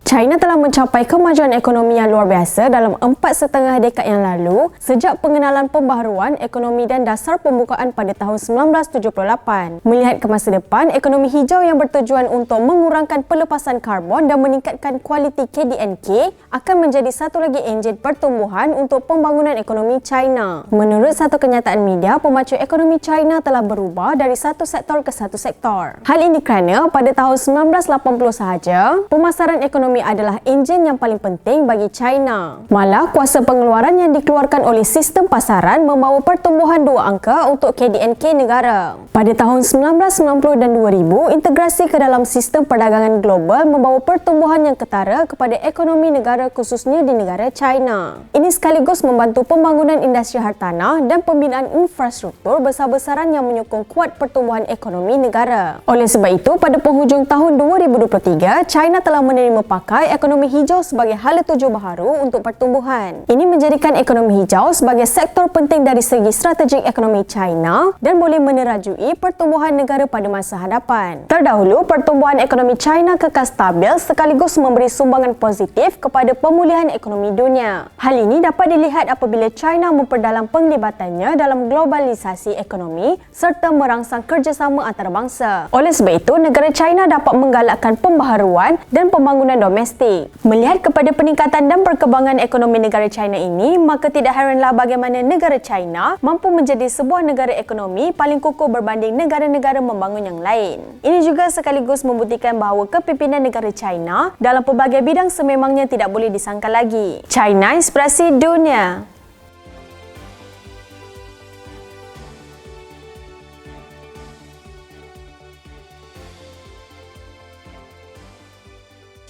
China telah mencapai kemajuan ekonomi yang luar biasa dalam 4,5 dekad yang lalu sejak pengenalan pembaharuan ekonomi dan dasar pembukaan pada tahun 1978. Melihat ke masa depan, ekonomi hijau yang bertujuan untuk mengurangkan pelepasan karbon dan meningkatkan kualiti KDNK akan menjadi satu lagi enjin pertumbuhan untuk pembangunan ekonomi China. Menurut satu kenyataan media, pemacu ekonomi China telah berubah dari satu sektor ke satu sektor. Hal ini kerana pada tahun 1980 sahaja, pemasaran ekonomi adalah enjin yang paling penting bagi China. Malah, kuasa pengeluaran yang dikeluarkan oleh sistem pasaran membawa pertumbuhan dua angka untuk KDNK negara. Pada tahun 1990 dan 2000, integrasi ke dalam sistem perdagangan global membawa pertumbuhan yang ketara kepada ekonomi negara khususnya di negara China. Ini sekaligus membantu pembangunan industri hartanah dan pembinaan infrastruktur besar-besaran yang menyokong kuat pertumbuhan ekonomi negara. Oleh sebab itu, pada penghujung tahun 2023, China telah menerima pakai ekonomi hijau sebagai hala tuju baharu untuk pertumbuhan. Ini menjadikan ekonomi hijau sebagai sektor penting dari segi strategik ekonomi China dan boleh menerajui pertumbuhan negara pada masa hadapan. Terdahulu, pertumbuhan ekonomi China kekal stabil sekaligus memberi sumbangan positif kepada pemulihan ekonomi dunia. Hal ini dapat dilihat apabila China memperdalam penglibatannya dalam globalisasi ekonomi serta merangsang kerjasama antarabangsa. Oleh sebab itu, negara China dapat menggalakkan pembaharuan dan pembangunan domestik. Melihat kepada peningkatan dan perkembangan ekonomi negara China ini, maka tidak heranlah bagaimana negara China mampu menjadi sebuah negara ekonomi paling kukuh berbanding negara-negara membangun yang lain. Ini juga sekaligus membuktikan bahawa kepimpinan negara China dalam pelbagai bidang sememangnya tidak boleh disangkal lagi. China inspirasi dunia.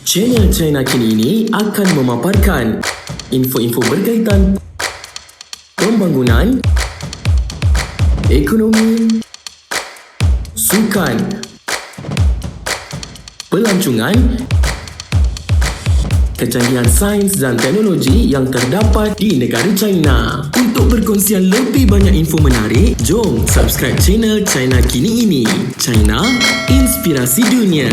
Channel China Kini ini akan memaparkan info-info berkaitan pembangunan, ekonomi, sukan, pelancongan, kecanggihan sains dan teknologi yang terdapat di negara China. Untuk perkongsian lebih banyak info menarik, jom subscribe channel China Kini ini. China, inspirasi dunia.